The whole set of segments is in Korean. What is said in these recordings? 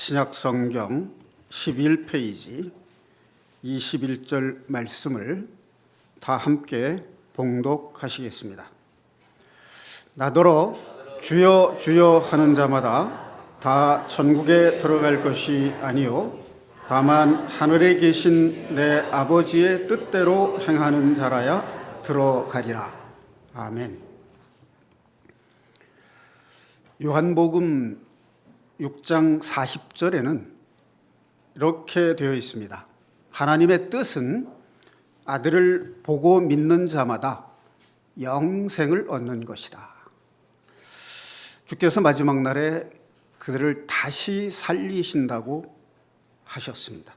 신약성경 11페이지 21절 말씀을 다 함께 봉독하시겠습니다. 나더러 주여 주여 하는 자마다 다 천국에 들어갈 것이 아니요 다만 하늘에 계신 내 아버지의 뜻대로 행하는 자라야 들어가리라. 아멘. 요한복음 6장 40절에는 이렇게 되어 있습니다. 하나님의 뜻은 아들을 보고 믿는 자마다 영생을 얻는 것이다. 주께서 마지막 날에 그들을 다시 살리신다고 하셨습니다.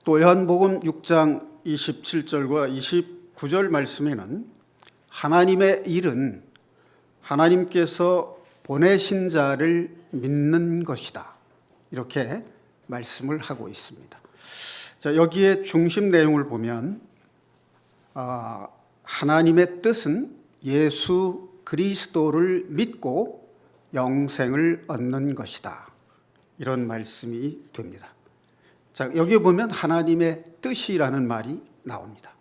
또 요한복음 6장 27절과 29절 말씀에는 하나님의 일은 하나님께서 보내신 자를 믿는 것이다. 이렇게 말씀을 하고 있습니다. 자, 여기에 중심 내용을 보면 하나님의 뜻은 예수 그리스도를 믿고 영생을 얻는 것이다. 이런 말씀이 됩니다. 자, 여기 보면 하나님의 뜻이라는 말이 나옵니다.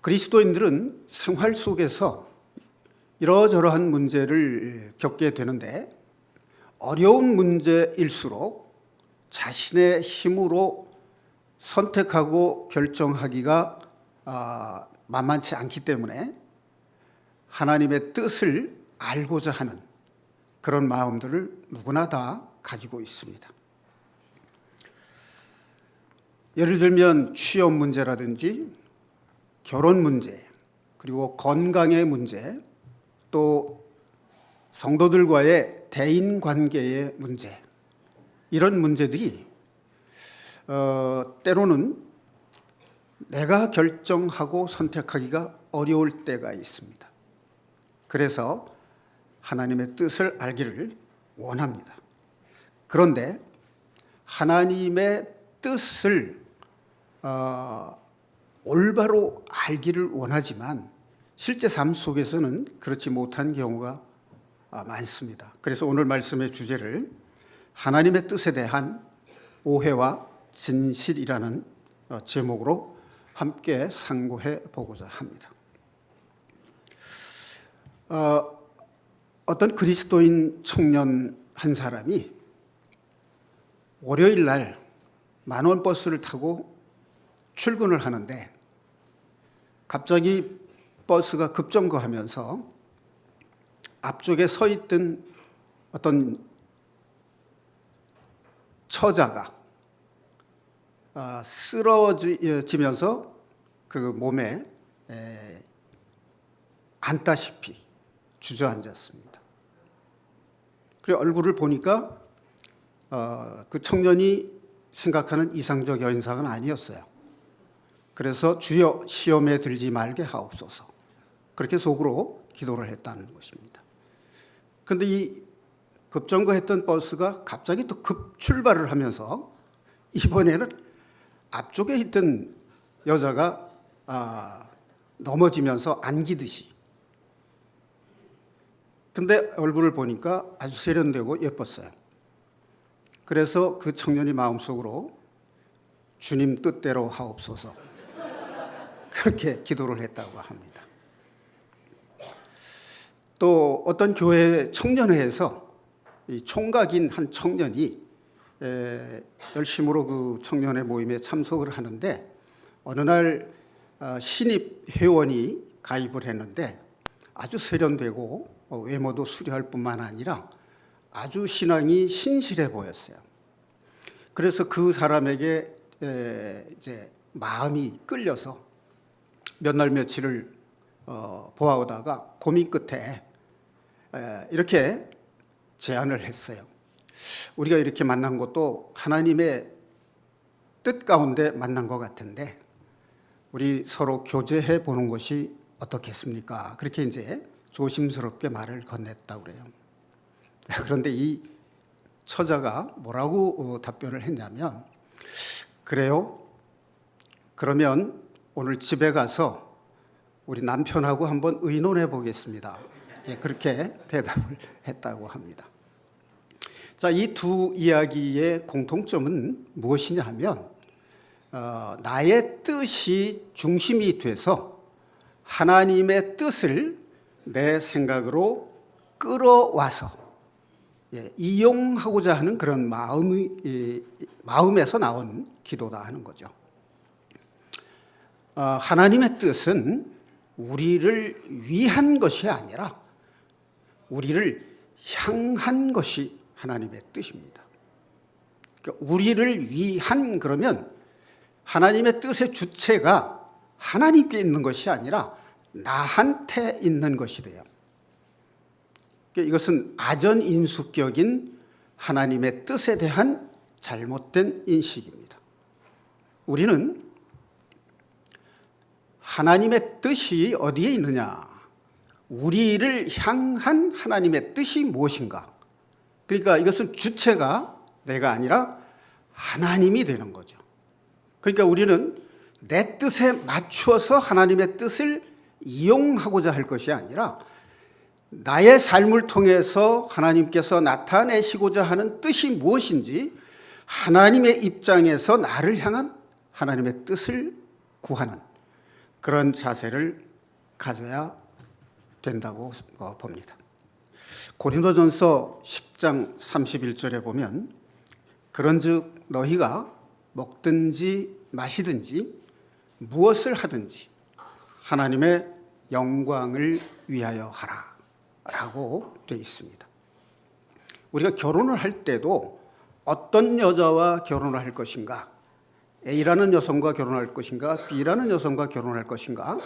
그리스도인들은 생활 속에서 이러저러한 문제를 겪게 되는데 어려운 문제일수록 자신의 힘으로 선택하고 결정하기가 만만치 않기 때문에 하나님의 뜻을 알고자 하는 그런 마음들을 누구나 다 가지고 있습니다. 예를 들면 취업 문제라든지 결혼 문제, 그리고 건강의 문제, 또 성도들과의 대인관계의 문제, 이런 문제들이 때로는 내가 결정하고 선택하기가 어려울 때가 있습니다. 그래서 하나님의 뜻을 알기를 원합니다. 그런데 하나님의 뜻을 올바로 알기를 원하지만 실제 삶 속에서는 그렇지 못한 경우가 많습니다. 그래서 오늘 말씀의 주제를 하나님의 뜻에 대한 오해와 진실이라는 제목으로 함께 상고해 보고자 합니다. 어떤 그리스도인 청년 한 사람이 월요일 날 만원 버스를 타고 출근을 하는데 갑자기 버스가 급정거하면서 앞쪽에 서 있던 어떤 처자가 쓰러지면서 그 몸에 앉다시피 주저앉았습니다. 그리고 얼굴을 보니까 그 청년이 생각하는 이상적 현상은 아니었어요. 그래서 주여 시험에 들지 말게 하옵소서, 그렇게 속으로 기도를 했다는 것입니다. 그런데 이 급정거했던 버스가 갑자기 또 급출발을 하면서 이번에는 앞쪽에 있던 여자가 넘어지면서 안기듯이, 근데 얼굴을 보니까 아주 세련되고 예뻤어요. 그래서 그 청년이 마음속으로 주님 뜻대로 하옵소서, 그렇게 기도를 했다고 합니다. 또 어떤 교회 청년회에서 이 총각인 한 청년이 열심으로 그 청년회 모임에 참석을 하는데 어느 날 신입 회원이 가입을 했는데 아주 세련되고 외모도 수려할 뿐만 아니라 아주 신앙이 신실해 보였어요. 그래서 그 사람에게 이제 마음이 끌려서 몇 날 며칠을 보아오다가 고민 끝에 이렇게 제안을 했어요. 우리가 이렇게 만난 것도 하나님의 뜻 가운데 만난 것 같은데 우리 서로 교제해 보는 것이 어떻겠습니까? 그렇게 이제 조심스럽게 말을 건넸다고 그래요. 그런데 이 처자가 뭐라고 답변을 했냐면, 그래요? 그러면 오늘 집에 가서 우리 남편하고 한번 의논해 보겠습니다. 그렇게 대답을 했다고 합니다. 자, 이 두 이야기의 공통점은 무엇이냐 하면 나의 뜻이 중심이 돼서 하나님의 뜻을 내 생각으로 끌어와서 이용하고자 하는 그런 마음에서 나온 기도다 하는 거죠. 하나님의 뜻은 우리를 위한 것이 아니라 우리를 향한 것이 하나님의 뜻입니다. 그러니까 우리를 위한 그러면 하나님의 뜻의 주체가 하나님께 있는 것이 아니라 나한테 있는 것이 돼요. 이것은 아전인수격인 하나님의 뜻에 대한 잘못된 인식입니다. 우리는 하나님의 뜻이 어디에 있느냐? 우리를 향한 하나님의 뜻이 무엇인가? 그러니까 이것은 주체가 내가 아니라 하나님이 되는 거죠. 그러니까 우리는 내 뜻에 맞추어서 하나님의 뜻을 이용하고자 할 것이 아니라 나의 삶을 통해서 하나님께서 나타내시고자 하는 뜻이 무엇인지 하나님의 입장에서 나를 향한 하나님의 뜻을 구하는 그런 자세를 가져야 된다고 봅니다. 고린도전서 10장 31절에 보면 그런즉 너희가 먹든지 마시든지 무엇을 하든지 하나님의 영광을 위하여 하라 라고 되어 있습니다. 우리가 결혼을 할 때도 어떤 여자와 결혼을 할 것인가, A라는 여성과 결혼할 것인가, B라는 여성과 결혼할 것인가,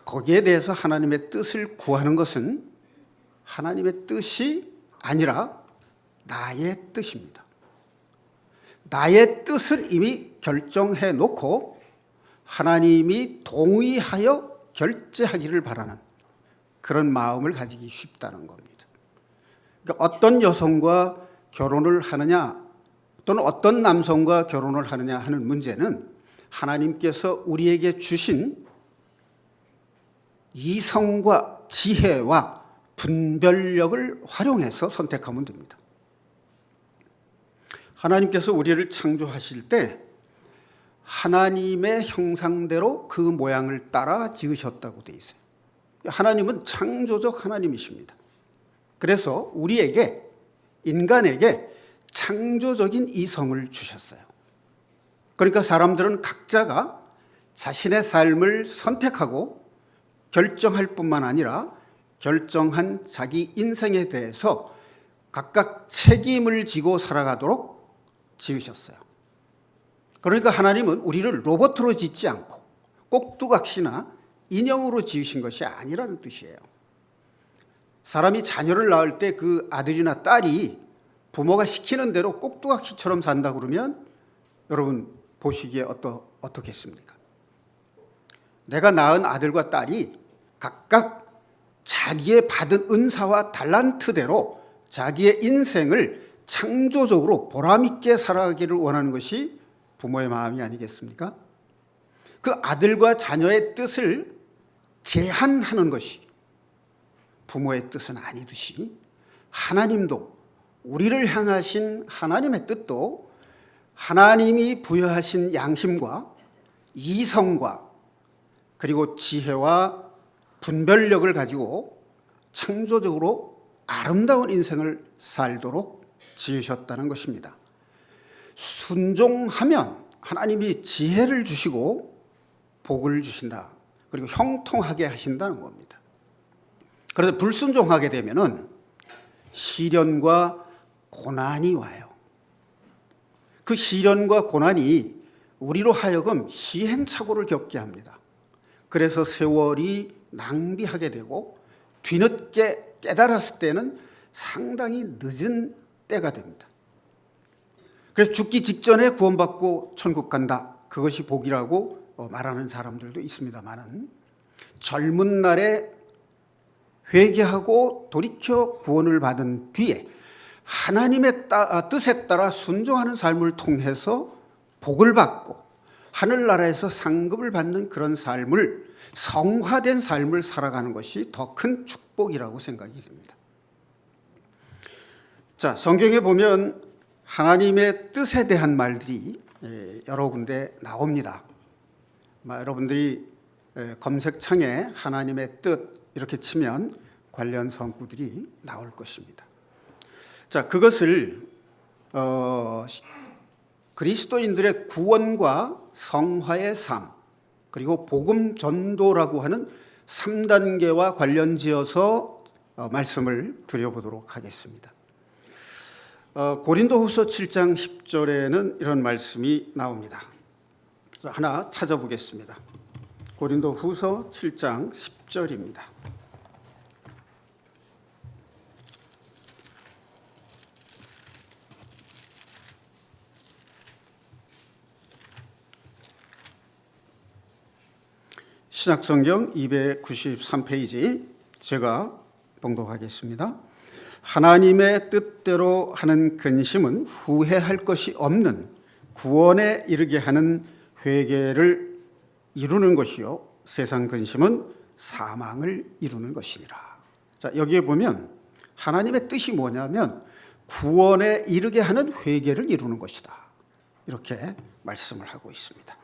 거기에 대해서 하나님의 뜻을 구하는 것은 하나님의 뜻이 아니라 나의 뜻입니다. 나의 뜻을 이미 결정해 놓고 하나님이 동의하여 결제하기를 바라는 그런 마음을 가지기 쉽다는 겁니다. 그러니까 어떤 여성과 결혼을 하느냐 또는 어떤 남성과 결혼을 하느냐 하는 문제는 하나님께서 우리에게 주신 이성과 지혜와 분별력을 활용해서 선택하면 됩니다. 하나님께서 우리를 창조하실 때 하나님의 형상대로 그 모양을 따라 지으셨다고 되어 있어요. 하나님은 창조적 하나님이십니다. 그래서 우리에게, 인간에게 창조적인 이성을 주셨어요. 그러니까 사람들은 각자가 자신의 삶을 선택하고 결정할 뿐만 아니라 결정한 자기 인생에 대해서 각각 책임을 지고 살아가도록 지으셨어요. 그러니까 하나님은 우리를 로봇으로 짓지 않고 꼭두각시나 인형으로 지으신 것이 아니라는 뜻이에요. 사람이 자녀를 낳을 때 그 아들이나 딸이 부모가 시키는 대로 꼭두각시처럼 산다 그러면 여러분 보시기에 어떻겠습니까? 내가 낳은 아들과 딸이 각각 자기의 받은 은사와 달란트대로 자기의 인생을 창조적으로 보람있게 살아가기를 원하는 것이 부모의 마음이 아니겠습니까? 그 아들과 자녀의 뜻을 제한하는 것이 부모의 뜻은 아니듯이 하나님도 우리를 향하신 하나님의 뜻도 하나님이 부여하신 양심과 이성과 그리고 지혜와 분별력을 가지고 창조적으로 아름다운 인생을 살도록 지으셨다는 것입니다. 순종하면 하나님이 지혜를 주시고 복을 주신다. 그리고 형통하게 하신다는 겁니다. 그런데 불순종하게 되면은 시련과 고난이 와요. 그 시련과 고난이 우리로 하여금 시행착오를 겪게 합니다. 그래서 세월이 낭비하게 되고 뒤늦게 깨달았을 때는 상당히 늦은 때가 됩니다. 그래서 죽기 직전에 구원받고 천국 간다. 그것이 복이라고 말하는 사람들도 있습니다만은 젊은 날에 회개하고 돌이켜 구원을 받은 뒤에 하나님의 뜻에 따라 순종하는 삶을 통해서 복을 받고 하늘나라에서 상급을 받는 그런 삶을, 성화된 삶을 살아가는 것이 더 큰 축복이라고 생각이 됩니다. 자, 성경에 보면 하나님의 뜻에 대한 말들이 여러 군데 나옵니다. 여러분들이 검색창에 하나님의 뜻 이렇게 치면 관련 성구들이 나올 것입니다. 자, 그것을 그리스도인들의 구원과 성화의 삶, 그리고 복음 전도라고 하는 3단계와 관련지어서 말씀을 드려보도록 하겠습니다. 고린도후서 7장 10절에는 이런 말씀이 나옵니다. 하나 찾아보겠습니다. 고린도후서 7장 10절입니다. 신약성경 293페이지 제가 봉독하겠습니다. 하나님의 뜻대로 하는 근심은 후회할 것이 없는 구원에 이르게 하는 회개를 이루는 것이요 세상 근심은 사망을 이루는 것이니라. 자, 여기에 보면 하나님의 뜻이 뭐냐면 구원에 이르게 하는 회개를 이루는 것이다. 이렇게 말씀을 하고 있습니다.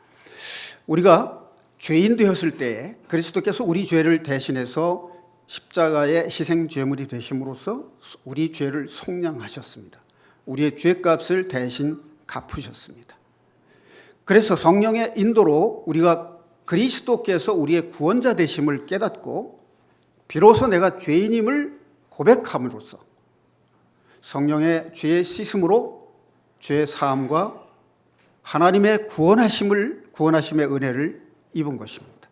우리가 죄인 되었을 때에 그리스도께서 우리 죄를 대신해서 십자가의 희생 제물이 되심으로써 우리 죄를 속량하셨습니다. 우리의 죄값을 대신 갚으셨습니다. 그래서 성령의 인도로 우리가 그리스도께서 우리의 구원자 되심을 깨닫고 비로소 내가 죄인임을 고백함으로써 성령의 죄의 씻음으로 죄의 사함과 하나님의 구원하심의 은혜를 입은 것입니다.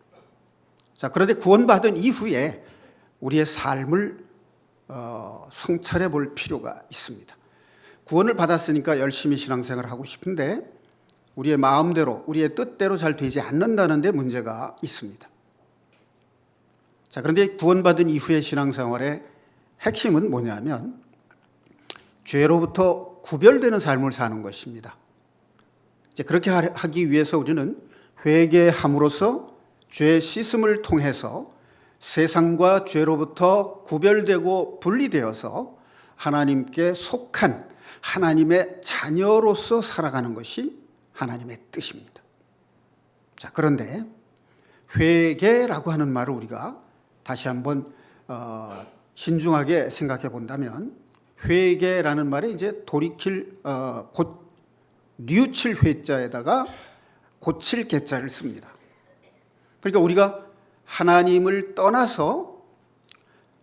자, 그런데 구원받은 이후에 우리의 삶을 성찰해 볼 필요가 있습니다. 구원을 받았으니까 열심히 신앙생활을 하고 싶은데 우리의 마음대로, 우리의 뜻대로 잘 되지 않는다는 데 문제가 있습니다. 자, 그런데 구원받은 이후의 신앙생활의 핵심은 뭐냐면 죄로부터 구별되는 삶을 사는 것입니다. 이제 그렇게 하기 위해서 우리는 회개함으로써 죄 씻음을 통해서 세상과 죄로부터 구별되고 분리되어서 하나님께 속한 하나님의 자녀로서 살아가는 것이 하나님의 뜻입니다. 자, 그런데 회개라고 하는 말을 우리가 다시 한번 신중하게 생각해 본다면 회개라는 말에 이제 돌이킬 뉘우칠 회자에다가 고칠 개자를 씁니다. 그러니까 우리가 하나님을 떠나서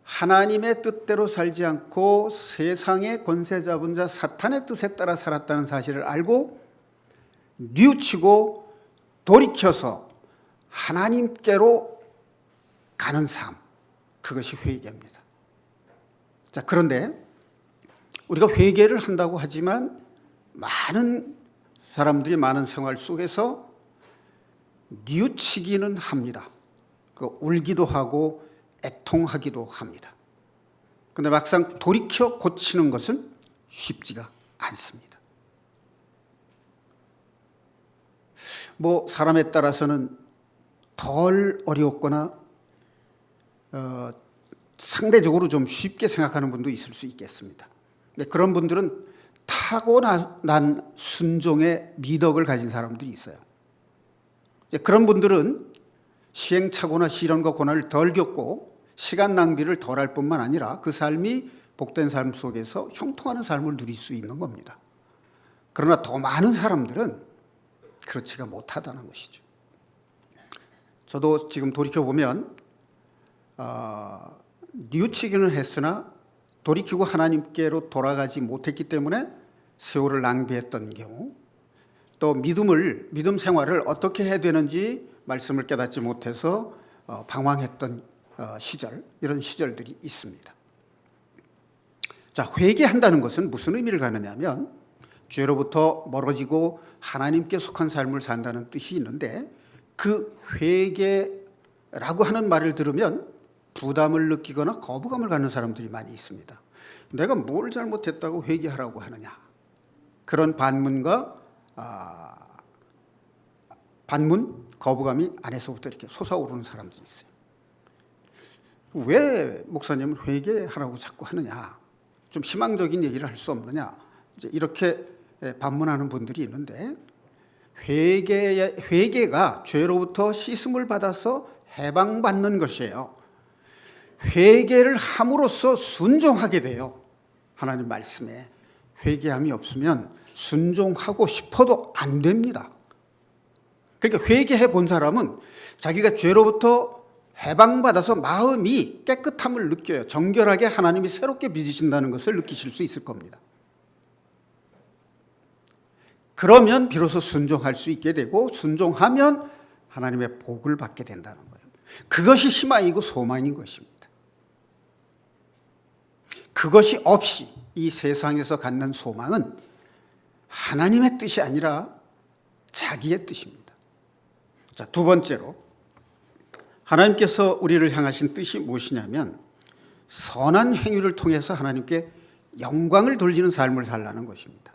하나님의 뜻대로 살지 않고 세상의 권세 잡은 자 사탄의 뜻에 따라 살았다는 사실을 알고 뉘우치고 돌이켜서 하나님께로 가는 삶, 그것이 회개입니다. 자, 그런데 우리가 회개를 한다고 하지만 많은 사람들이 많은 생활 속에서 뉘우치기는 합니다. 울기도 하고 애통하기도 합니다. 그런데 막상 돌이켜 고치는 것은 쉽지가 않습니다. 사람에 따라서는 덜 어렵거나 상대적으로 좀 쉽게 생각하는 분도 있을 수 있겠습니다. 근데 그런 분들은 타고난 순종의 미덕을 가진 사람들이 있어요. 그런 분들은 시행착오나 시련과 고난을 덜 겪고 시간 낭비를 덜 할 뿐만 아니라 그 삶이 복된 삶 속에서 형통하는 삶을 누릴 수 있는 겁니다. 그러나 더 많은 사람들은 그렇지가 못하다는 것이죠. 저도 지금 돌이켜보면 뉘우치기는 했으나 돌이키고 하나님께로 돌아가지 못했기 때문에 세월을 낭비했던 경우, 또 믿음 생활을 어떻게 해야 되는지 말씀을 깨닫지 못해서 방황했던 시절, 이런 시절들이 있습니다. 자, 회개한다는 것은 무슨 의미를 갖느냐면 죄로부터 멀어지고 하나님께 속한 삶을 산다는 뜻이 있는데 그 회개라고 하는 말을 들으면 부담을 느끼거나 거부감을 갖는 사람들이 많이 있습니다. 내가 뭘 잘못했다고 회개하라고 하느냐, 그런 반문과 거부감이 안에서부터 이렇게 솟아오르는 사람들이 있어요. 왜 목사님은 회개하라고 자꾸 하느냐? 좀 희망적인 얘기를 할 수 없느냐, 이제 이렇게 반문하는 분들이 있는데, 회개가 죄로부터 씻음을 받아서 해방받는 것이에요. 회개를 함으로써 순종하게 돼요. 하나님 말씀에 회개함이 없으면 순종하고 싶어도 안 됩니다. 그러니까 회개해 본 사람은 자기가 죄로부터 해방받아서 마음이 깨끗함을 느껴요. 정결하게 하나님이 새롭게 빚으신다는 것을 느끼실 수 있을 겁니다. 그러면 비로소 순종할 수 있게 되고, 순종하면 하나님의 복을 받게 된다는 거예요. 그것이 희망이고 소망인 것입니다. 그것이 없이 이 세상에서 갖는 소망은 하나님의 뜻이 아니라 자기의 뜻입니다. 자, 두 번째로 하나님께서 우리를 향하신 뜻이 무엇이냐면, 선한 행위를 통해서 하나님께 영광을 돌리는 삶을 살라는 것입니다.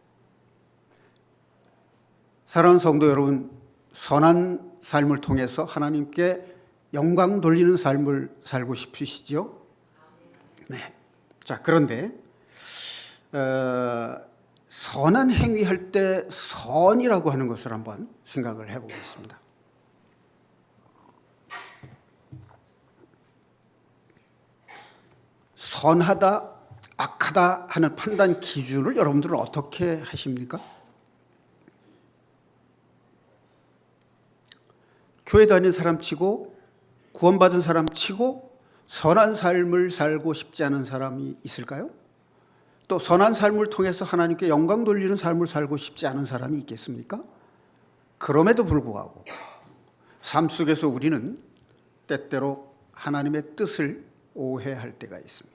사랑하는 성도 여러분, 선한 삶을 통해서 하나님께 영광 돌리는 삶을 살고 싶으시죠? 네. 자, 그런데 선한 행위할 때 선이라고 하는 것을 한번 생각을 해보겠습니다. 선하다, 악하다 하는 판단 기준을 여러분들은 어떻게 하십니까? 교회 다니는 사람 치고, 구원받은 사람 치고 선한 삶을 살고 싶지 않은 사람이 있을까요? 또 선한 삶을 통해서 하나님께 영광 돌리는 삶을 살고 싶지 않은 사람이 있겠습니까? 그럼에도 불구하고 삶 속에서 우리는 때때로 하나님의 뜻을 오해할 때가 있습니다.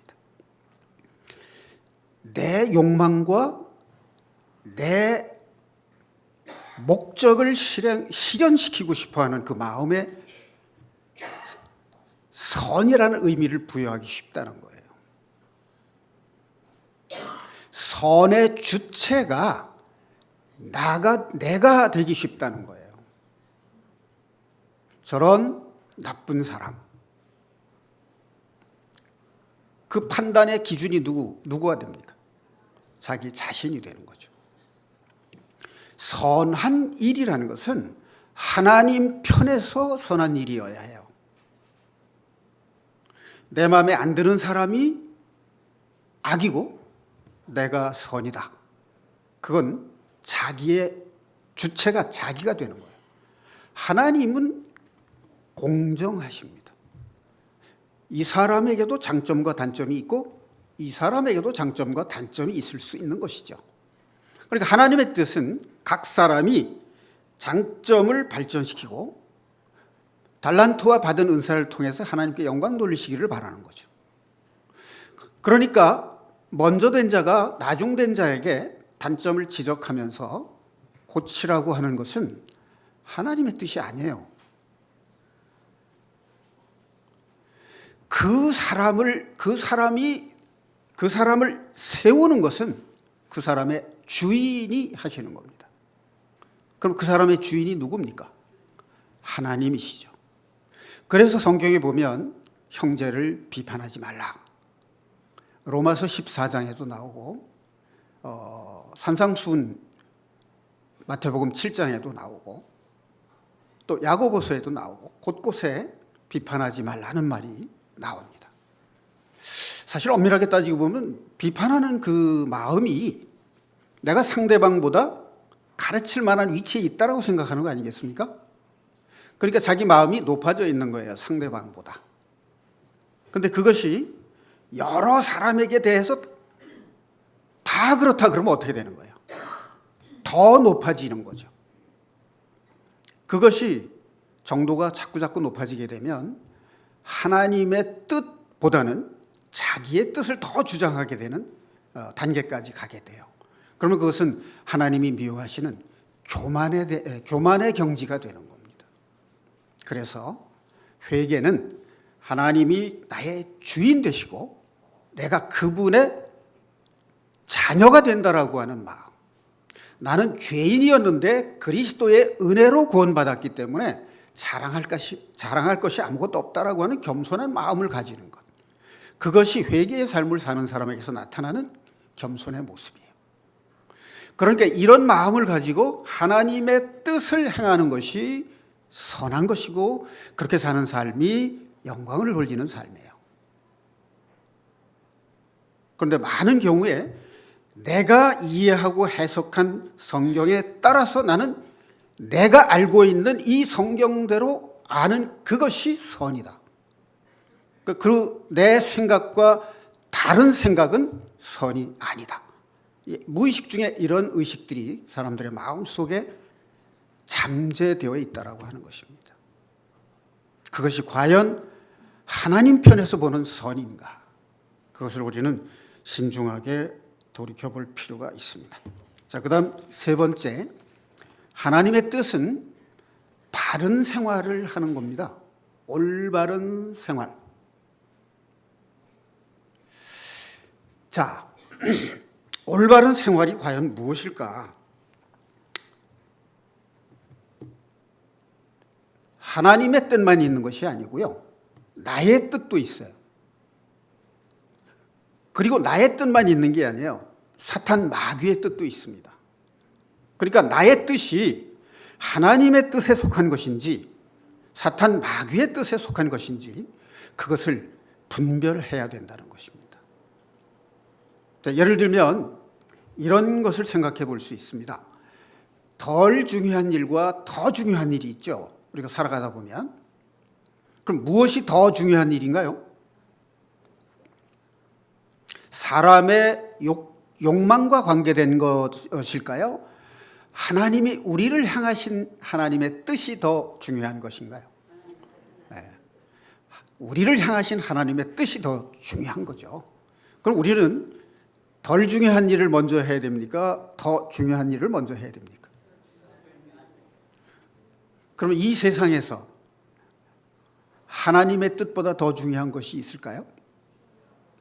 내 욕망과 내 목적을 실현시키고 싶어하는 그 마음에 선이라는 의미를 부여하기 쉽다는 거예요. 선의 주체가 내가 되기 쉽다는 거예요. 저런 나쁜 사람, 그 판단의 기준이 누구가 됩니까? 자기 자신이 되는 거죠. 선한 일이라는 것은 하나님 편에서 선한 일이어야 해요. 내 마음에 안 드는 사람이 악이고 내가 선이다. 그건 자기의 주체가 자기가 되는 거예요. 하나님은 공정하십니다. 이 사람에게도 장점과 단점이 있고 이 사람에게도 장점과 단점이 있을 수 있는 것이죠. 그러니까 하나님의 뜻은 각 사람이 장점을 발전시키고 달란트와 받은 은사를 통해서 하나님께 영광 돌리시기를 바라는 거죠. 그러니까 먼저 된 자가 나중된 자에게 단점을 지적하면서 고치라고 하는 것은 하나님의 뜻이 아니에요. 그 사람을 세우는 것은 그 사람의 주인이 하시는 겁니다. 그럼 그 사람의 주인이 누굽니까? 하나님이시죠. 그래서 성경에 보면 형제를 비판하지 말라. 로마서 14장에도 나오고 산상수훈 마태복음 7장에도 나오고 또 야고보서에도 나오고 곳곳에 비판하지 말라는 말이 나옵니다. 사실 엄밀하게 따지고 보면 비판하는 그 마음이 내가 상대방보다 가르칠 만한 위치에 있다고 생각하는 거 아니겠습니까? 그러니까 자기 마음이 높아져 있는 거예요, 상대방보다. 그런데 그것이 여러 사람에게 대해서 다 그렇다 그러면 어떻게 되는 거예요? 더 높아지는 거죠. 그것이 정도가 자꾸 높아지게 되면 하나님의 뜻보다는 자기의 뜻을 더 주장하게 되는 단계까지 가게 돼요. 그러면 그것은 하나님이 미워하시는 교만의 경지가 되는 겁니다. 그래서 회개는 하나님이 나의 주인 되시고 내가 그분의 자녀가 된다라고 하는 마음. 나는 죄인이었는데 그리스도의 은혜로 구원받았기 때문에 자랑할 것이 아무것도 없다라고 하는 겸손한 마음을 가지는 것. 그것이 회개의 삶을 사는 사람에게서 나타나는 겸손의 모습이에요. 그러니까 이런 마음을 가지고 하나님의 뜻을 행하는 것이 선한 것이고, 그렇게 사는 삶이 영광을 돌리는 삶이에요. 그런데 많은 경우에 내가 이해하고 해석한 성경에 따라서 나는 내가 알고 있는 이 성경대로 아는 그것이 선이다. 그 내 생각과 다른 생각은 선이 아니다. 무의식 중에 이런 의식들이 사람들의 마음속에 잠재되어 있다라고 하는 것입니다. 그것이 과연 하나님 편에서 보는 선인가? 그것을 우리는 신중하게 돌이켜볼 필요가 있습니다. 자, 그다음 세 번째, 하나님의 뜻은 바른 생활을 하는 겁니다. 올바른 생활. 자, 올바른 생활이 과연 무엇일까? 하나님의 뜻만 있는 것이 아니고요, 나의 뜻도 있어요. 그리고 나의 뜻만 있는 게 아니에요. 사탄 마귀의 뜻도 있습니다. 그러니까 나의 뜻이 하나님의 뜻에 속한 것인지 사탄 마귀의 뜻에 속한 것인지 그것을 분별해야 된다는 것입니다. 자, 예를 들면 이런 것을 생각해 볼 수 있습니다. 덜 중요한 일과 더 중요한 일이 있죠. 우리가 살아가다 보면. 그럼 무엇이 더 중요한 일인가요? 사람의 욕망과 관계된 것일까요? 하나님이 우리를 향하신 하나님의 뜻이 더 중요한 것인가요? 네. 우리를 향하신 하나님의 뜻이 더 중요한 거죠. 그럼 우리는 덜 중요한 일을 먼저 해야 됩니까? 더 중요한 일을 먼저 해야 됩니까? 그럼 이 세상에서 하나님의 뜻보다 더 중요한 것이 있을까요?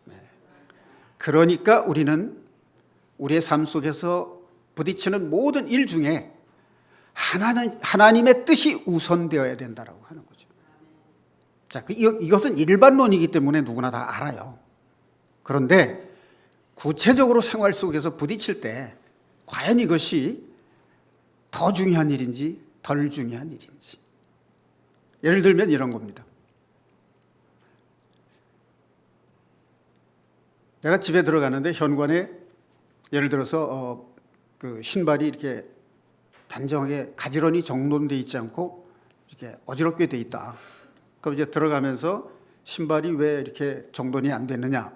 네. 그러니까 우리는 우리의 삶 속에서 부딪히는 모든 일 중에 하나님의 뜻이 우선되어야 된다고 하는 거죠. 자, 이것은 일반론이기 때문에 누구나 다 알아요. 그런데 구체적으로 생활 속에서 부딪힐 때 과연 이것이 더 중요한 일인지 덜 중요한 일인지. 예를 들면 이런 겁니다. 내가 집에 들어가는데 현관에 예를 들어서 그 신발이 이렇게 단정하게 가지런히 정돈되어 있지 않고 이렇게 어지럽게 돼 있다. 그럼 이제 들어가면서 신발이 왜 이렇게 정돈이 안 됐느냐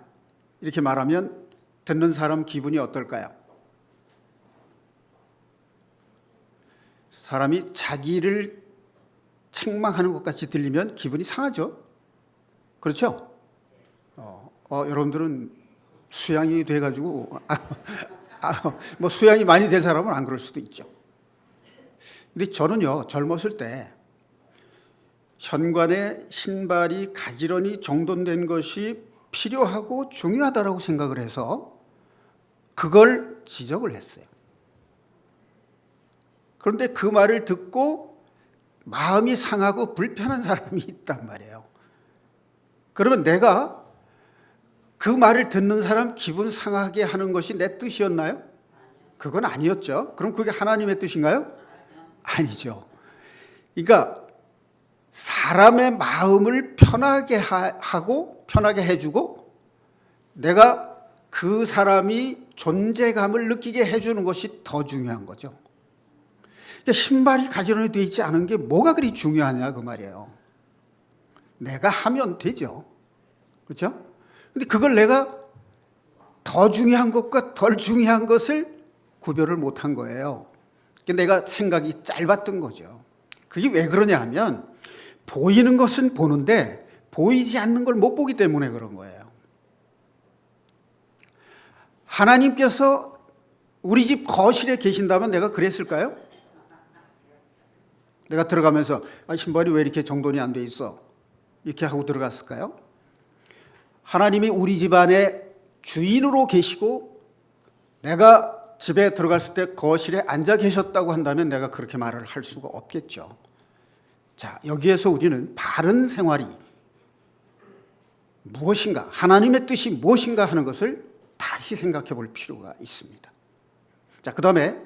이렇게 말하면 듣는 사람 기분이 어떨까요? 사람이 자기를 책망하는 것 같이 들리면 기분이 상하죠. 그렇죠? 여러분들은 수양이 돼가지고 뭐 수양이 많이 된 사람은 안 그럴 수도 있죠. 근데 저는요, 젊었을 때 현관에 신발이 가지런히 정돈된 것이 필요하고 중요하다고 생각을 해서 그걸 지적을 했어요. 그런데 그 말을 듣고 마음이 상하고 불편한 사람이 있단 말이에요. 그러면 내가 그 말을 듣는 사람 기분 상하게 하는 것이 내 뜻이었나요? 그건 아니었죠. 그럼 그게 하나님의 뜻인가요? 아니죠. 그러니까 사람의 마음을 편하게 하고 편하게 해주고 내가 그 사람이 존재감을 느끼게 해주는 것이 더 중요한 거죠. 신발이 가지런히 되어 있지 않은 게 뭐가 그리 중요하냐 그 말이에요. 내가 하면 되죠. 그렇죠? 근데 그걸 내가 더 중요한 것과 덜 중요한 것을 구별을 못한 거예요. 내가 생각이 짧았던 거죠. 그게 왜 그러냐 하면 보이는 것은 보는데 보이지 않는 걸 못 보기 때문에 그런 거예요. 하나님께서 우리 집 거실에 계신다면 내가 그랬을까요? 내가 들어가면서 신발이 왜 이렇게 정돈이 안 돼 있어? 이렇게 하고 들어갔을까요? 하나님이 우리 집안의 주인으로 계시고 내가 집에 들어갔을 때 거실에 앉아 계셨다고 한다면 내가 그렇게 말을 할 수가 없겠죠. 자, 여기에서 우리는 바른 생활이 무엇인가, 하나님의 뜻이 무엇인가 하는 것을 다시 다시 생각해 볼 필요가 있습니다. 자, 그 다음에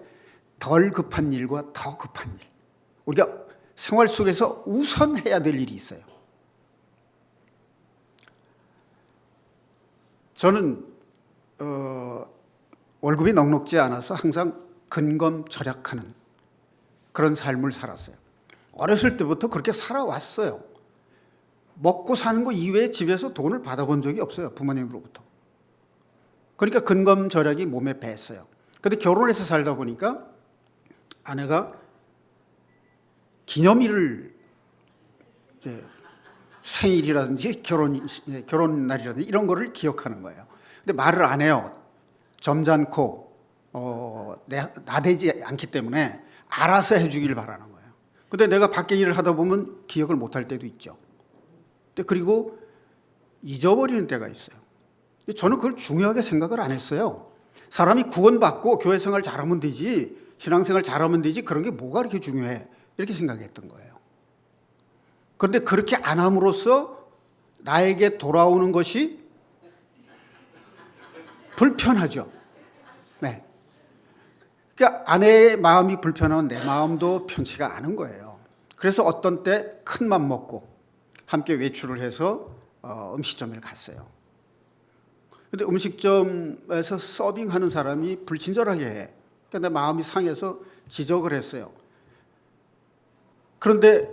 덜 급한 일과 더 급한 일. 우리가 생활 속에서 우선 해야 될 일이 있어요. 저는 월급이 넉넉지 않아서 항상 근검절약하는 그런 삶을 살았어요. 어렸을 때부터 그렇게 살아왔어요. 먹고 사는 거 이외에 집에서 돈을 받아본 적이 없어요. 부모님으로부터. 그러니까 근검절약이 몸에 뱄어요. 그런데 결혼해서 살다 보니까 아내가 기념일을 이제 생일이라든지 결혼 날이라든지 이런 거를 기억하는 거예요. 근데 말을 안 해요. 점잖고 나대지 않기 때문에 알아서 해주길 바라는 거예요. 근데 내가 밖에 일을 하다 보면 기억을 못할 때도 있죠. 그리고 잊어버리는 때가 있어요. 저는 그걸 중요하게 생각을 안 했어요. 사람이 구원받고 교회 생활 잘하면 되지, 신앙생활 잘하면 되지, 그런 게 뭐가 그렇게 중요해, 이렇게 생각했던 거예요. 그런데 그렇게 안 함으로써 나에게 돌아오는 것이 불편하죠. 네. 그러니까 아내의 마음이 불편하면 내 마음도 편치가 않은 거예요. 그래서 어떤 때 큰 맘 먹고 함께 외출을 해서 음식점을 갔어요. 근데 음식점에서 서빙하는 사람이 불친절하게 해. 그러니까 내 마음이 상해서 지적을 했어요. 그런데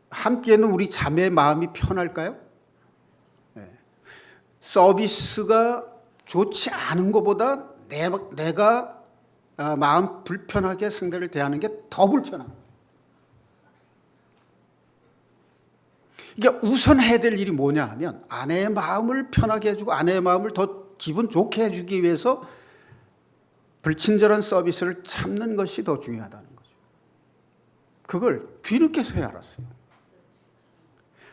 함께는 우리 자매의 마음이 편할까요? 네. 서비스가 좋지 않은 것보다 내가 마음 불편하게 상대를 대하는 게 더 불편한 거예요. 그러니까 우선 해야 될 일이 뭐냐 하면 아내의 마음을 편하게 해주고 아내의 마음을 더 기분 좋게 해주기 위해서 불친절한 서비스를 참는 것이 더 중요하다는 거죠. 그걸 뒤늦게서야 알았어요.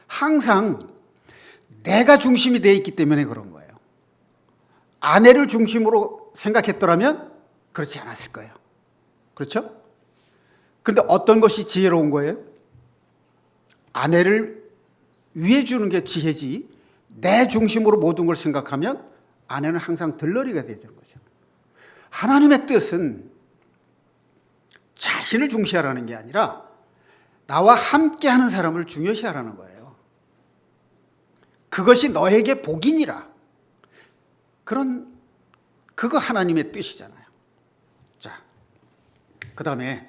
항상 내가 중심이 되어 있기 때문에 그런 거예요. 아내를 중심으로 생각했더라면 그렇지 않았을 거예요. 그렇죠? 그런데 어떤 것이 지혜로운 거예요? 아내를 위해 주는 게 지혜지, 내 중심으로 모든 걸 생각하면 아내는 항상 들러리가 되는 거죠. 하나님의 뜻은 자신을 중시하라는 게 아니라 나와 함께하는 사람을 중요시하라는 거예요. 그것이 너에게 복이니라. 그거 하나님의 뜻이잖아요. 자, 그 다음에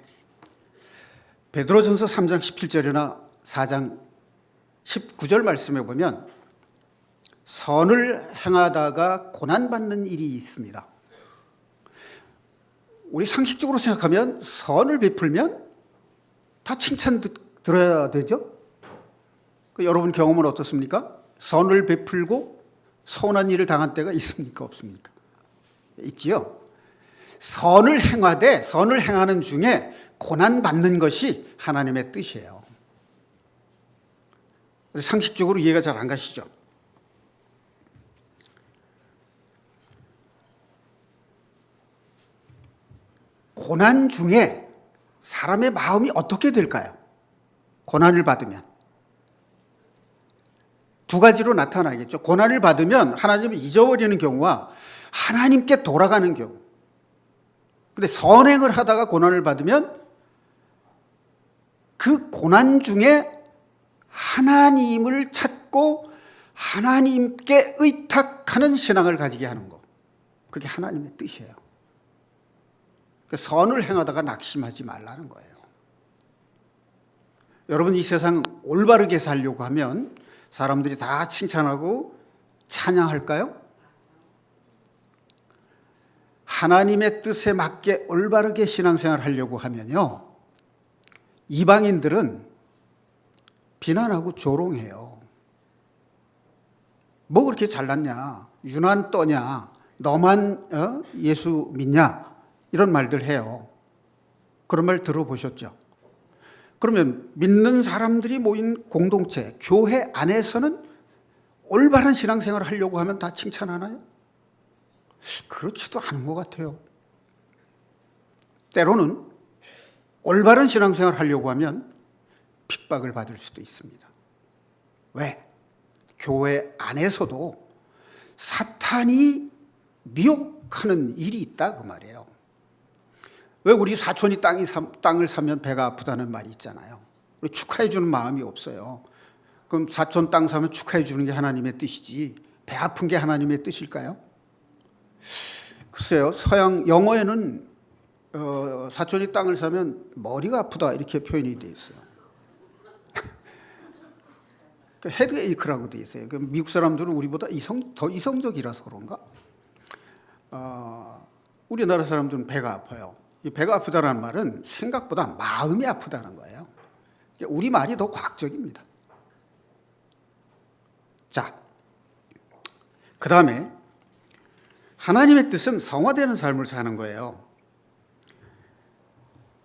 베드로전서 3장 17절이나 4장 19절 말씀에 보면 선을 행하다가 고난받는 일이 있습니다. 우리 상식적으로 생각하면 선을 베풀면 다 칭찬 들어야 되죠? 여러분 경험은 어떻습니까? 선을 베풀고 서운한 일을 당한 때가 있습니까? 없습니까? 있지요. 선을 행하되 선을 행하는 중에 고난받는 것이 하나님의 뜻이에요. 상식적으로 이해가 잘 안 가시죠? 고난 중에 사람의 마음이 어떻게 될까요? 고난을 받으면 두 가지로 나타나겠죠. 고난을 받으면 하나님을 잊어버리는 경우와 하나님께 돌아가는 경우. 그런데 선행을 하다가 고난을 받으면 그 고난 중에 하나님을 찾고 하나님께 의탁하는 신앙을 가지게 하는 것. 그게 하나님의 뜻이에요. 선을 행하다가 낙심하지 말라는 거예요. 여러분, 이 세상 올바르게 살려고 하면 사람들이 다 칭찬하고 찬양할까요? 하나님의 뜻에 맞게 올바르게 신앙생활을 하려고 하면요, 이방인들은 비난하고 조롱해요. 뭐 그렇게 잘났냐? 유난 떠냐? 너만 예수 믿냐? 이런 말들 해요. 그런 말 들어보셨죠? 그러면 믿는 사람들이 모인 공동체, 교회 안에서는 올바른 신앙생활을 하려고 하면 다 칭찬하나요? 그렇지도 않은 것 같아요. 때로는 올바른 신앙생활을 하려고 하면 핍박을 받을 수도 있습니다. 왜? 교회 안에서도 사탄이 미혹하는 일이 있다 그 말이에요. 왜 우리 사촌이 땅을 사면 배가 아프다는 말이 있잖아요. 축하해 주는 마음이 없어요. 그럼 사촌 땅 사면 축하해 주는 게 하나님의 뜻이지 배 아픈 게 하나님의 뜻일까요? 글쎄요. 서양 영어에는 사촌이 땅을 사면 머리가 아프다 이렇게 표현이 되어 있어요. 헤드에이크라고 되어 있어요. 미국 사람들은 우리보다 더 이성적이라서 그런가? 우리나라 사람들은 배가 아파요. 이 배가 아프다는 말은 생각보다 마음이 아프다는 거예요. 우리 말이 더 과학적입니다. 자, 그 다음에 하나님의 뜻은 성화되는 삶을 사는 거예요.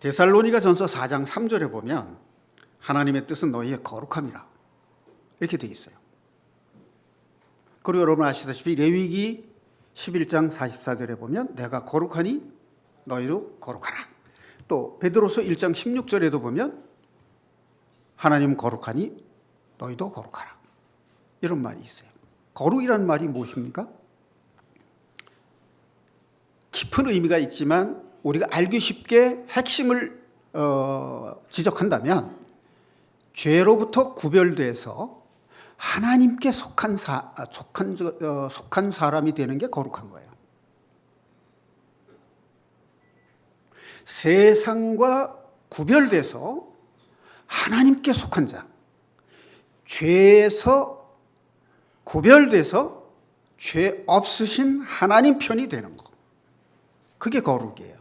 데살로니가전서 4장 3절에 보면 하나님의 뜻은 너희의 거룩함이라 이렇게 되어 있어요. 그리고 여러분 아시다시피 레위기 11장 44절에 보면 내가 거룩하니 너희도 거룩하라. 또 베드로서 1장 16절에도 보면 하나님은 거룩하니 너희도 거룩하라. 이런 말이 있어요. 거룩이라는 말이 무엇입니까? 깊은 의미가 있지만 우리가 알기 쉽게 핵심을 지적한다면 죄로부터 구별돼서 하나님께 속한 사람이 되는 게 거룩한 거예요. 세상과 구별돼서 하나님께 속한 자, 죄에서 구별돼서 죄 없으신 하나님 편이 되는 거. 그게 거룩이에요.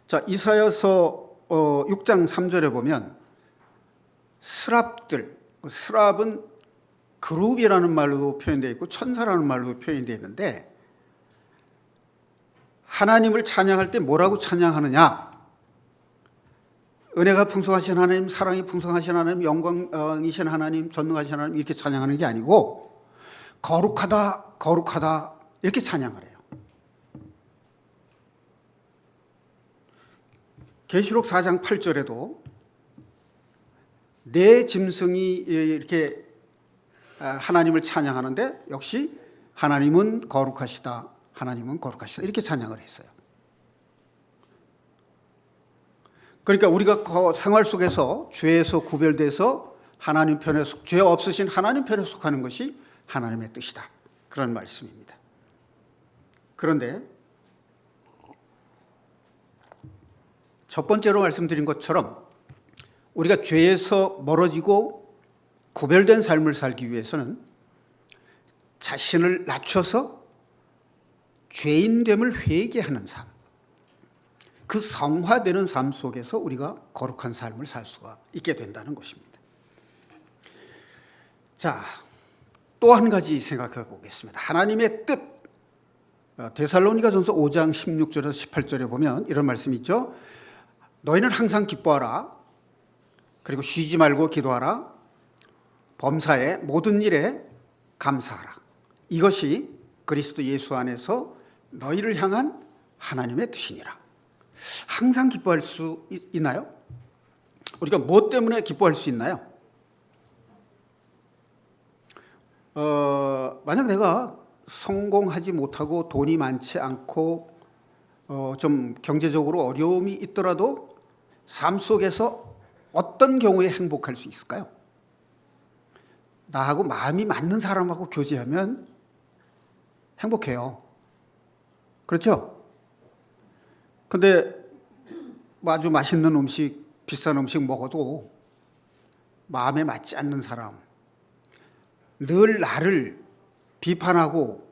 자, 이사야서 6장 3절에 보면 스랍들, 스랍은 그룹이라는 말로 표현되어 있고 천사라는 말로 표현되어 있는데 하나님을 찬양할 때 뭐라고 찬양하느냐? 은혜가 풍성하신 하나님, 사랑이 풍성하신 하나님, 영광이신 하나님, 전능하신 하나님 이렇게 찬양하는 게 아니고 거룩하다, 거룩하다 이렇게 찬양을 해요. 계시록 4장 8절에도 내 짐승이 이렇게 하나님을 찬양하는데 역시 하나님은 거룩하시다, 하나님은 거룩하시다 이렇게 찬양을 했어요. 그러니까 우리가 생활 속에서 죄에서 구별돼서 하나님 편에 죄 없으신 하나님 편에 속하는 것이 하나님의 뜻이다. 그런 말씀입니다. 그런데 첫 번째로 말씀드린 것처럼 우리가 죄에서 멀어지고 구별된 삶을 살기 위해서는 자신을 낮춰서 죄인됨을 회개하는 삶, 그 성화되는 삶 속에서 우리가 거룩한 삶을 살 수가 있게 된다는 것입니다. 자, 또 한 가지 생각해 보겠습니다. 하나님의 뜻, 데살로니가전서 5장 16절에서 18절에 보면 이런 말씀이 있죠. 너희는 항상 기뻐하라. 그리고 쉬지 말고 기도하라. 범사에 모든 일에 감사하라. 이것이 그리스도 예수 안에서 너희를 향한 하나님의 뜻이니라. 항상 기뻐할 수 있나요? 우리가 무엇 때문에 기뻐할 수 있나요? 만약 내가 성공하지 못하고 돈이 많지 않고 좀 경제적으로 어려움이 있더라도 삶 속에서 어떤 경우에 행복할 수 있을까요? 나하고 마음이 맞는 사람하고 교제하면 행복해요. 그렇죠? 근데 아주 맛있는 음식, 비싼 음식 먹어도 마음에 맞지 않는 사람, 늘 나를 비판하고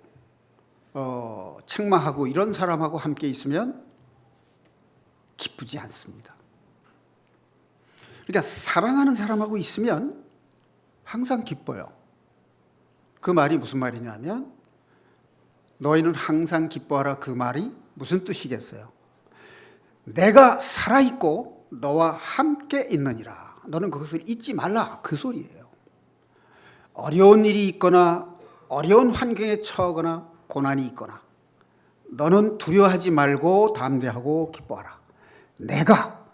책망하고 이런 사람하고 함께 있으면 기쁘지 않습니다. 그러니까 사랑하는 사람하고 있으면 항상 기뻐요. 그 말이 무슨 말이냐면 너희는 항상 기뻐하라 그 말이 무슨 뜻이겠어요? 내가 살아있고 너와 함께 있느니라. 너는 그것을 잊지 말라. 그 소리예요. 어려운 일이 있거나 어려운 환경에 처하거나 고난이 있거나 너는 두려워하지 말고 담대하고 기뻐하라. 내가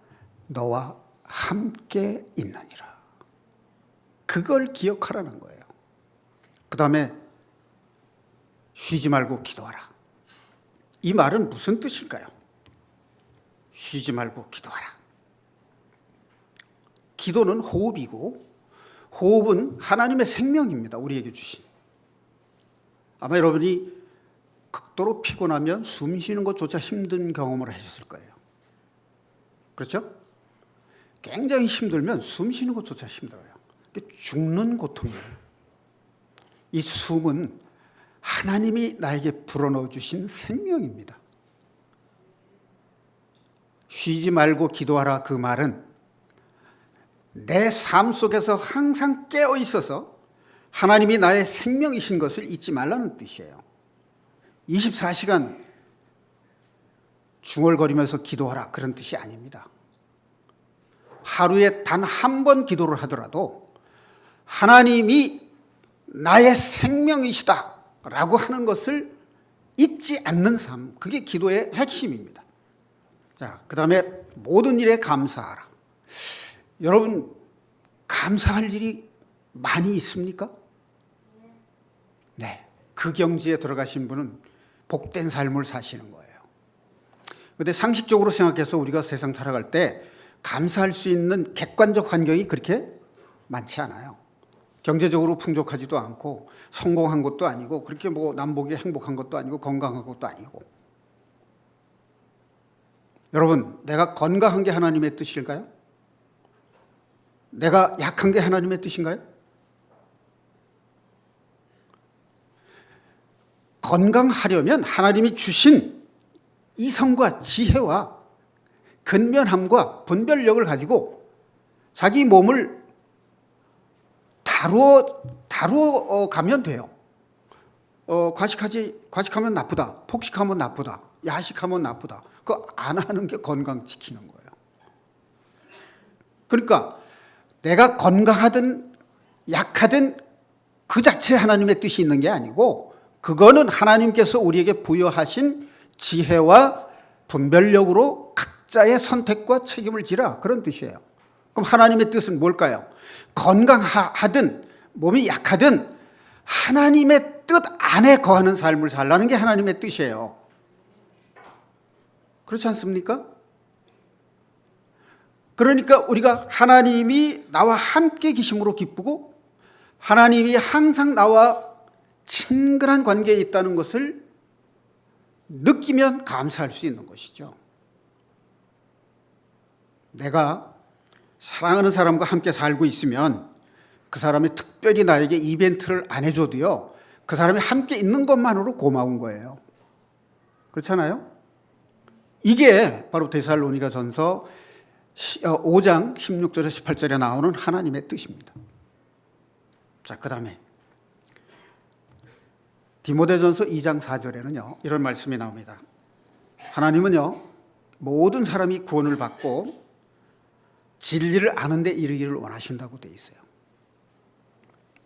너와 함께 있느니라. 그걸 기억하라는 거예요. 그 다음에 쉬지 말고 기도하라. 이 말은 무슨 뜻일까요? 쉬지 말고 기도하라. 기도는 호흡이고 호흡은 하나님의 생명입니다. 우리에게 주신. 아마 여러분이 극도로 피곤하면 숨 쉬는 것조차 힘든 경험을 하셨을 거예요. 그렇죠? 굉장히 힘들면 숨 쉬는 것조차 힘들어요. 죽는 고통이에요. 이 숨은 하나님이 나에게 불어넣어 주신 생명입니다. 쉬지 말고 기도하라, 그 말은 내 삶 속에서 항상 깨어 있어서 하나님이 나의 생명이신 것을 잊지 말라는 뜻이에요. 24시간 중얼거리면서 기도하라, 그런 뜻이 아닙니다. 하루에 단 한 번 기도를 하더라도 하나님이 나의 생명이시다 라고 하는 것을 잊지 않는 삶, 그게 기도의 핵심입니다. 자, 그 다음에 모든 일에 감사하라. 여러분, 감사할 일이 많이 있습니까? 네, 그 경지에 들어가신 분은 복된 삶을 사시는 거예요. 그런데 상식적으로 생각해서 우리가 세상 살아갈 때 감사할 수 있는 객관적 환경이 그렇게 많지 않아요. 경제적으로 풍족하지도 않고 성공한 것도 아니고 그렇게 뭐 남보기 행복한 것도 아니고 건강한 것도 아니고. 여러분, 내가 건강한 게 하나님의 뜻일까요? 내가 약한 게 하나님의 뜻인가요? 건강하려면 하나님이 주신 이성과 지혜와 근면함과 분별력을 가지고 자기 몸을 다루어 가면 돼요. 과식하면 나쁘다, 폭식하면 나쁘다, 야식하면 나쁘다. 그거 안 하는 게 건강 지키는 거예요. 그러니까 내가 건강하든 약하든 그 자체에 하나님의 뜻이 있는 게 아니고 그거는 하나님께서 우리에게 부여하신 지혜와 분별력으로 각자의 선택과 책임을 지라, 그런 뜻이에요. 그럼 하나님의 뜻은 뭘까요? 건강하든 몸이 약하든 하나님의 뜻 안에 거하는 삶을 살라는 게 하나님의 뜻이에요. 그렇지 않습니까? 그러니까 우리가 하나님이 나와 함께 계심으로 기쁘고 하나님이 항상 나와 친근한 관계에 있다는 것을 느끼면 감사할 수 있는 것이죠. 내가 사랑하는 사람과 함께 살고 있으면 그 사람이 특별히 나에게 이벤트를 안 해줘도요, 그 사람이 함께 있는 것만으로 고마운 거예요. 그렇잖아요? 이게 바로 데살로니가전서 5장 16절에서 18절에 나오는 하나님의 뜻입니다. 자, 그 다음에 디모데전서 2장 4절에는요 이런 말씀이 나옵니다. 하나님은요 모든 사람이 구원을 받고 진리를 아는 데 이르기를 원하신다고 되어 있어요.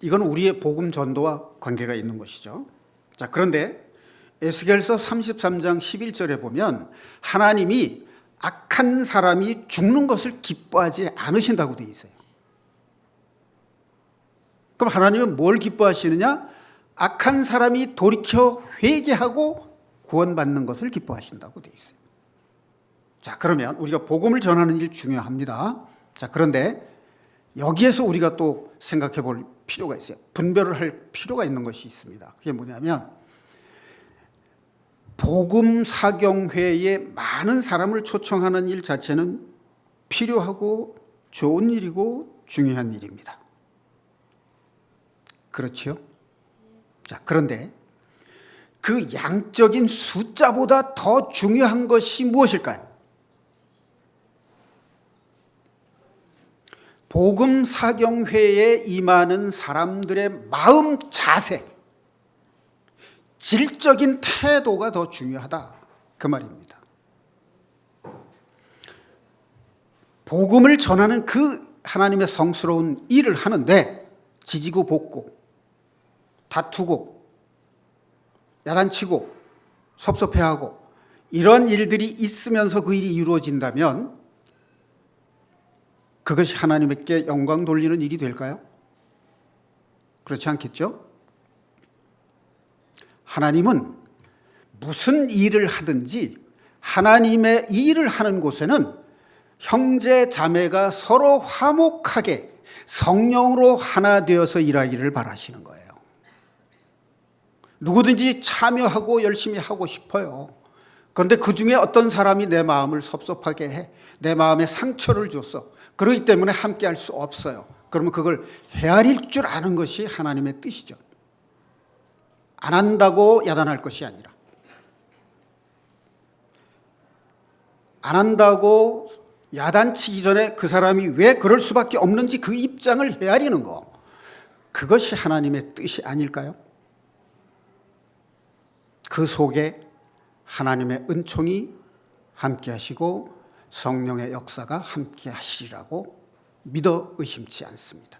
이건 우리의 복음 전도와 관계가 있는 것이죠. 자, 그런데 에스겔서 33장 11절에 보면 하나님이 악한 사람이 죽는 것을 기뻐하지 않으신다고 되어 있어요. 그럼 하나님은 뭘 기뻐하시느냐? 악한 사람이 돌이켜 회개하고 구원받는 것을 기뻐하신다고 되어 있어요. 자, 그러면 우리가 복음을 전하는 일 중요합니다. 자, 그런데 여기에서 우리가 또 생각해 볼 필요가 있어요. 분별을 할 필요가 있는 것이 있습니다. 그게 뭐냐면 복음 사경회에 많은 사람을 초청하는 일 자체는 필요하고 좋은 일이고 중요한 일입니다. 그렇죠? 자, 그런데 그 양적인 숫자보다 더 중요한 것이 무엇일까요? 복음 사경회에 임하는 사람들의 마음 자세, 질적인 태도가 더 중요하다, 그 말입니다. 복음을 전하는 그 하나님의 성스러운 일을 하는데 지지고 볶고 다투고 야단치고 섭섭해하고 이런 일들이 있으면서 그 일이 이루어진다면 그것이 하나님께 영광 돌리는 일이 될까요? 그렇지 않겠죠? 하나님은 무슨 일을 하든지 하나님의 일을 하는 곳에는 형제 자매가 서로 화목하게 성령으로 하나 되어서 일하기를 바라시는 거예요. 누구든지 참여하고 열심히 하고 싶어요. 그런데 그 중에 어떤 사람이 내 마음을 섭섭하게 해, 내 마음에 상처를 줬어. 그렇기 때문에 함께 할 수 없어요. 그러면 그걸 헤아릴 줄 아는 것이 하나님의 뜻이죠. 안 한다고 야단할 것이 아니라, 안 한다고 야단치기 전에 그 사람이 왜 그럴 수밖에 없는지 그 입장을 헤아리는 거, 그것이 하나님의 뜻이 아닐까요? 그 속에 하나님의 은총이 함께 하시고 성령의 역사가 함께 하시리라고 믿어 의심치 않습니다.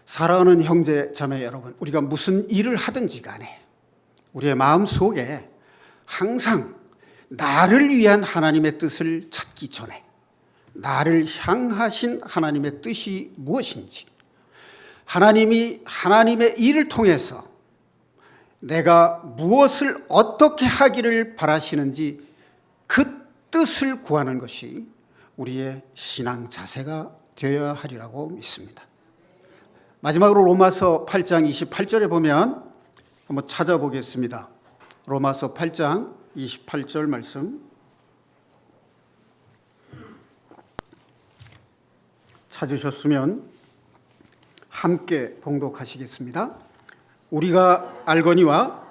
사랑하는 형제 자매 여러분, 우리가 무슨 일을 하든지 간에 우리의 마음 속에 항상 나를 위한 하나님의 뜻을 찾기 전에 나를 향하신 하나님의 뜻이 무엇인지, 하나님이 하나님의 일을 통해서 내가 무엇을 어떻게 하기를 바라시는지 그 뜻을 구하는 것이 우리의 신앙 자세가 되어야 하리라고 믿습니다. 마지막으로 로마서 8장 28절에 보면 한번 찾아보겠습니다. 로마서 8장 28절 말씀 찾으셨으면 함께 봉독하시겠습니다. 우리가 알거니와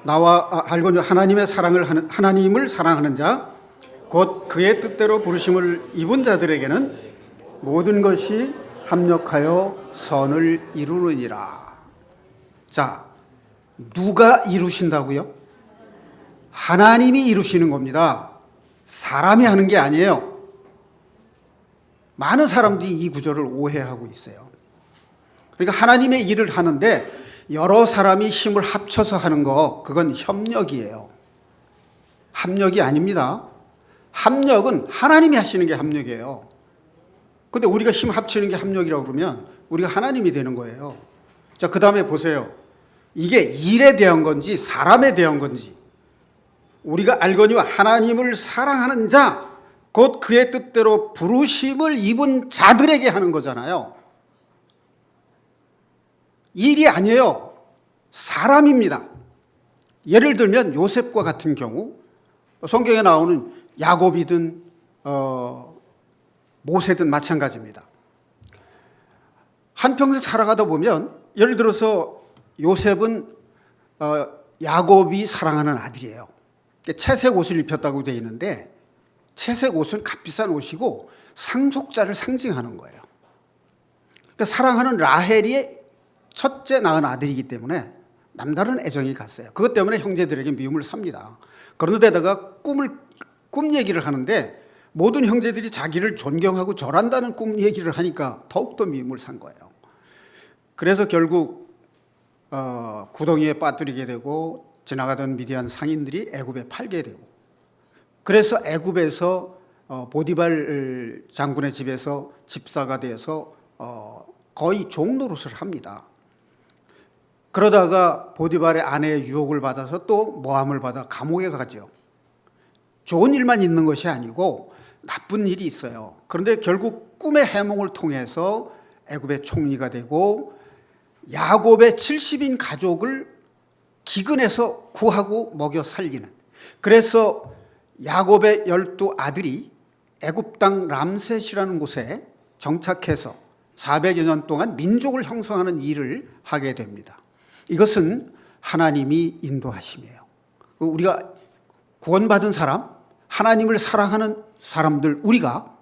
하나님의 사랑을 하는, 하나님을 사랑하는 자, 곧 그의 뜻대로 부르심을 입은 자들에게는 모든 것이 합력하여 선을 이루느니라. 자, 누가 이루신다고요? 하나님이 이루시는 겁니다. 사람이 하는 게 아니에요. 많은 사람들이 이 구절을 오해하고 있어요. 그러니까 하나님의 일을 하는데 여러 사람이 힘을 합쳐서 하는 거, 그건 협력이에요. 합력이 아닙니다. 합력은 하나님이 하시는 게 합력이에요. 근데 우리가 힘 합치는 게 합력이라고 그러면 우리가 하나님이 되는 거예요. 자, 그 다음에 보세요. 이게 일에 대한 건지 사람에 대한 건지, 우리가 알거니와 하나님을 사랑하는 자, 곧 그의 뜻대로 부르심을 입은 자들에게 하는 거잖아요. 일이 아니에요. 사람입니다. 예를 들면 요셉과 같은 경우, 성경에 나오는 야곱이든 모세든 마찬가지입니다. 한평생 살아가다 보면, 예를 들어서 요셉은 야곱이 사랑하는 아들이에요. 채색 옷을 입혔다고 되어 있는데, 채색 옷은 값비싼 옷이고 상속자를 상징하는 거예요. 그러니까 사랑하는 라헬이 첫째 낳은 아들이기 때문에 남다른 애정이 갔어요. 그것 때문에 형제들에게 미움을 삽니다. 그런데다가 꿈 얘기를 하는데 모든 형제들이 자기를 존경하고 절한다는 꿈 얘기를 하니까 더욱더 미움을 산 거예요. 그래서 결국 구덩이에 빠뜨리게 되고 지나가던 미디안 상인들이 애굽에 팔게 되고, 그래서 애굽에서 보디발 장군의 집에서 집사가 되어서 거의 종노릇을 합니다. 그러다가 보디발의 아내의 유혹을 받아서 또 모함을 받아 감옥에 가죠. 좋은 일만 있는 것이 아니고 나쁜 일이 있어요. 그런데 결국 꿈의 해몽을 통해서 애굽의 총리가 되고 야곱의 70인 가족을 기근에서 구하고 먹여 살리는, 그래서 야곱의 12아들이 애굽 땅 람셋이라는 곳에 정착해서 400여 년 동안 민족을 형성하는 일을 하게 됩니다. 이것은 하나님이 인도하심이에요. 우리가 구원받은 사람, 하나님을 사랑하는 사람들, 우리가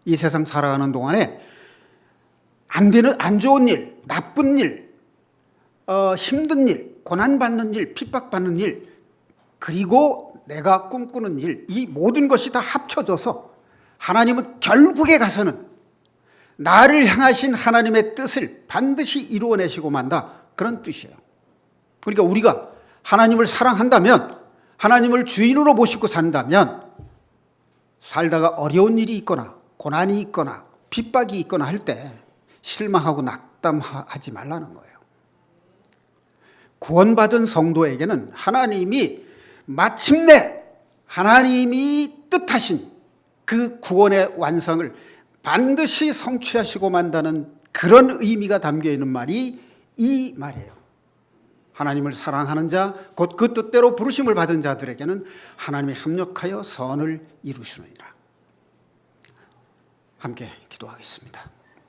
이 세상 살아가는 동안에 안 좋은 일, 나쁜 일, 힘든 일, 고난받는 일, 핍박받는 일, 그리고 내가 꿈꾸는 일, 이 모든 것이 다 합쳐져서 하나님은 결국에 가서는 나를 향하신 하나님의 뜻을 반드시 이루어내시고 만다, 그런 뜻이에요. 그러니까 우리가 하나님을 사랑한다면, 하나님을 주인으로 모시고 산다면, 살다가 어려운 일이 있거나 고난이 있거나 핍박이 있거나 할 때 실망하고 낙담하지 말라는 거예요. 구원받은 성도에게는 하나님이 마침내 하나님이 뜻하신 그 구원의 완성을 반드시 성취하시고 만다는 그런 의미가 담겨 있는 말이 이 말이에요. 하나님을 사랑하는 자, 곧 그 뜻대로 부르심을 받은 자들에게는 하나님이 합력하여 선을 이루시느니라. 함께 기도하겠습니다.